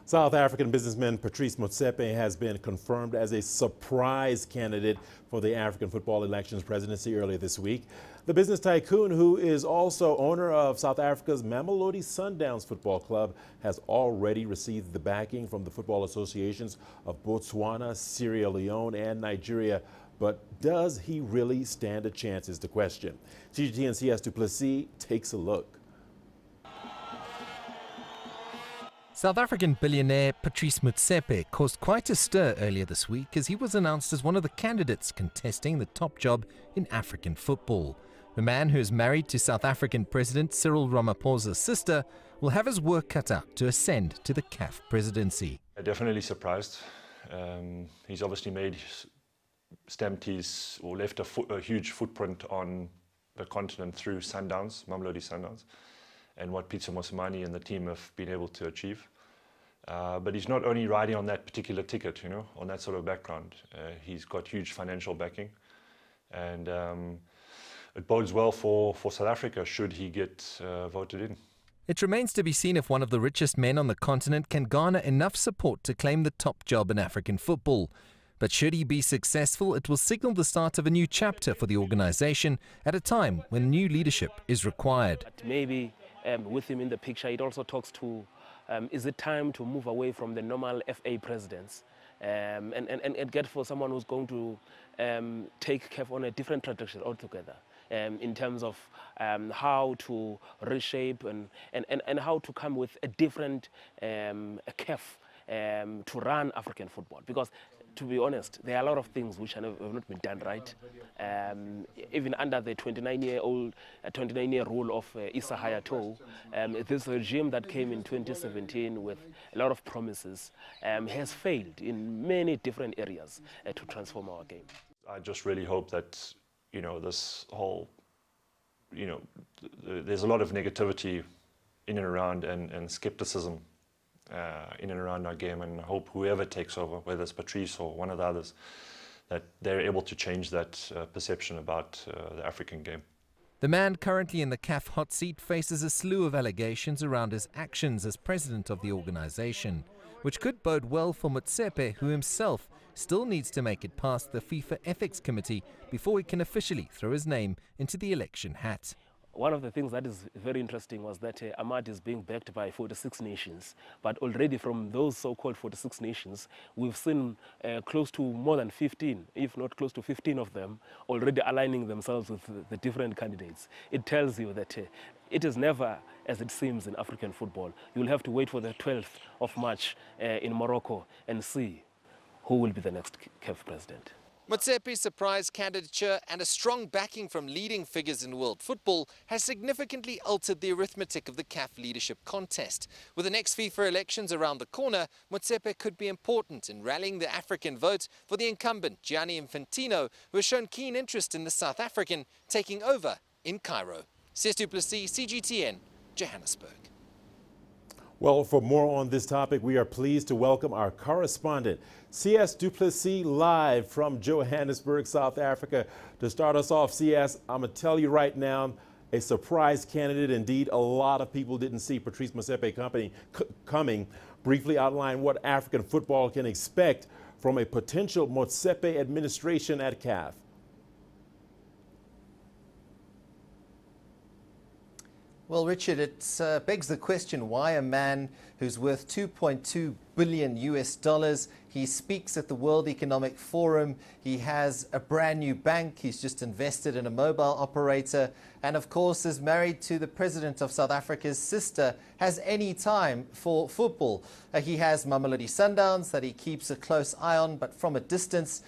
South African businessman Patrice Motsepe has been confirmed as a surprise candidate for the African Football Elections presidency earlier this week. The business tycoon, who is also owner of South Africa's Mamelodi Sundowns football club, has already received the backing from the Football Associations of Botswana, Sierra Leone and Nigeria. But does he really stand a chance is the question. CGTN Sias to Plessis takes a look. South African billionaire Patrice Motsepe caused quite a stir earlier this week as he was announced as one of the candidates contesting the top job in African football. The man, who is married to South African President Cyril Ramaphosa's sister, will have his work cut out to ascend to the CAF presidency. Definitely surprised. He's obviously left a huge footprint on the continent through Sundowns, Mamelodi Sundowns, and what Peter Mosimane and the team have been able to achieve. But he's not only riding on that particular ticket, on that sort of background. He's got huge financial backing, and it bodes well for South Africa should he get voted in. It remains to be seen if one of the richest men on the continent can garner enough support to claim the top job in African football. But should he be successful, it will signal the start of a new chapter for the organization at a time when new leadership is required. But maybe with him in the picture, it also talks to, is it time to move away from the normal FA presidents and get for someone who's going to take CAF on a different trajectory altogether in terms of how to reshape and how to come with a different CAF to run African football. Because to be honest, there are a lot of things which have not been done right. Even under the 29-year rule of Issa Hayatou, this regime that came in 2017 with a lot of promises has failed in many different areas to transform our game. I just really hope that, this whole, there's a lot of negativity in and around and skepticism in and around our game, and I hope whoever takes over, whether it's Patrice or one of the others, that they're able to change that perception about the African game. The man currently in the CAF hot seat faces a slew of allegations around his actions as president of the organization, which could bode well for Motsepe, who himself still needs to make it past the FIFA Ethics Committee before he can officially throw his name into the election hat. One of the things that is very interesting was that Ahmad is being backed by 46 nations. But already from those so-called 46 nations, we've seen close to more than 15, if not close to 15 of them, already aligning themselves with the different candidates. It tells you that it is never as it seems in African football. You'll have to wait for the 12th of March in Morocco and see who will be the next CAF president. Motsepe's surprise candidature and a strong backing from leading figures in world football has significantly altered the arithmetic of the CAF leadership contest. With the next FIFA elections around the corner, Motsepe could be important in rallying the African vote for the incumbent Gianni Infantino, who has shown keen interest in the South African taking over in Cairo. Sias du Plessis, CGTN, Johannesburg. Well, for more on this topic, we are pleased to welcome our correspondent, Sias du Plessis, live from Johannesburg, South Africa. To start us off, Sias, I'm going to tell you right now, a surprise candidate indeed. A lot of people didn't see Patrice Motsepe coming. Briefly outline what African football can expect from a potential Motsepe administration at CAF. Well, Richard, it begs the question, why a man who's worth $2.2 billion US? He speaks at the World Economic Forum. He has a brand new bank. He's just invested in a mobile operator. And of course, is married to the president of South Africa's sister, has any time for football. He has Mamelodi Sundowns that he keeps a close eye on, but from a distance.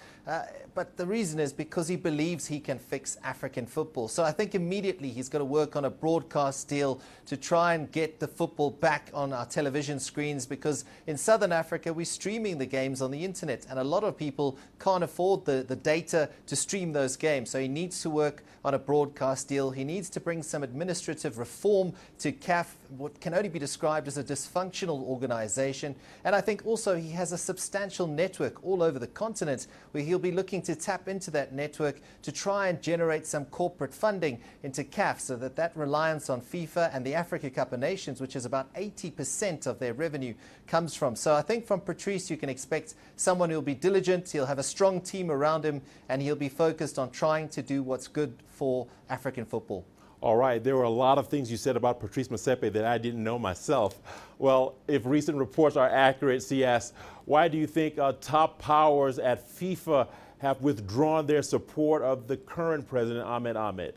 But the reason is because he believes he can fix African football. So I think immediately he's got to work on a broadcast deal to try and get the football back on our television screens, because in Southern Africa, we're streaming the games on the internet, and a lot of people can't afford the data to stream those games. So he needs to work on a broadcast deal. He needs to bring some administrative reform to CAF, what can only be described as a dysfunctional organization. And I think also he has a substantial network all over the continent where he'll be looking to tap into that network to try and generate some corporate funding into CAF, so that reliance on FIFA and the Africa Cup of Nations, which is about 80% of their revenue, comes from So I think from Patrice you can expect someone who'll be diligent, he'll have a strong team around him, and he'll be focused on trying to do what's good for African football. All right, there were a lot of things you said about Patrice Motsepe that I didn't know myself. Well, if recent reports are accurate, Sias, why do you think top powers at FIFA have withdrawn their support of the current president, Ahmed?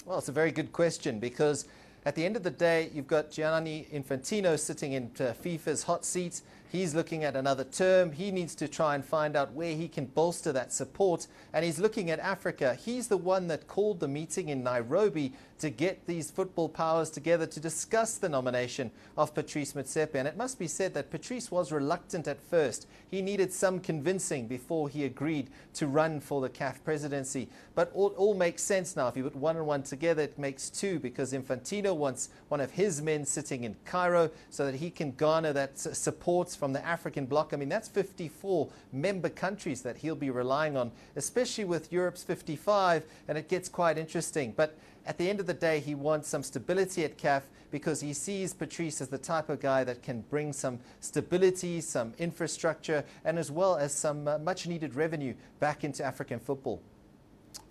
Well, it's a very good question, because at the end of the day, you've got Gianni Infantino sitting in FIFA's hot seat. He's looking at another term. He needs to try and find out where he can bolster that support. And he's looking at Africa. He's the one that called the meeting in Nairobi to get these football powers together to discuss the nomination of Patrice Motsepe. And it must be said that Patrice was reluctant at first. He needed some convincing before he agreed to run for the CAF presidency. But all makes sense now. If you put one and one together, it makes two, because Infantino wants one of his men sitting in Cairo so that he can garner that support from the African bloc. I mean, that's 54 member countries that he'll be relying on, especially with Europe's 55, and it gets quite interesting. But at the end of the day, he wants some stability at CAF, because he sees Patrice as the type of guy that can bring some stability, some infrastructure, and as well as some much needed revenue back into African football.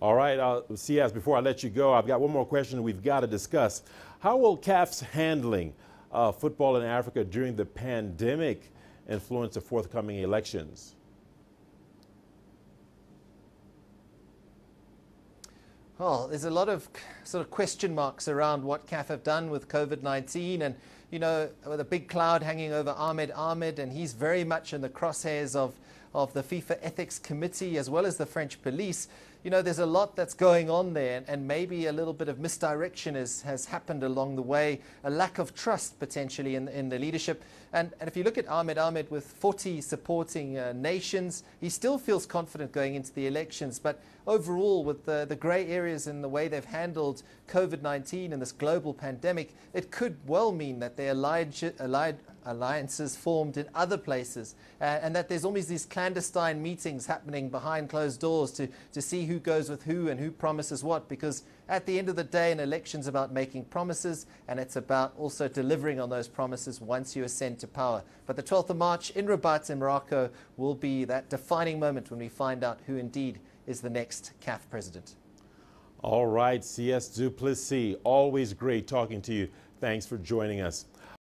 All right, Sias, before I let you go, I've got one more question we've got to discuss. How will CAF's handling football in Africa during the pandemic influence the forthcoming elections? Well, there's a lot of sort of question marks around what CAF have done with COVID-19, and, you know, with a big cloud hanging over Ahmed, and he's very much in the crosshairs of the FIFA Ethics Committee as well as the French police. You know, there's a lot that's going on there, and maybe a little bit of misdirection has happened along the way, a lack of trust potentially in the leadership. And if you look at Ahmed with 40 supporting nations, he still feels confident going into the elections. But overall, with the grey areas in the way they've handled COVID-19 and this global pandemic, it could well mean that their alliances formed in other places, and that there's always these clandestine meetings happening behind closed doors to see who goes with who and who promises what, because at the end of the day, an election's about making promises, and it's about also delivering on those promises once you ascend to power. But the 12th of March in Rabat in Morocco will be that defining moment when we find out who indeed is the next CAF president. All right, Sias du Plessis, always great talking to you. Thanks for joining us.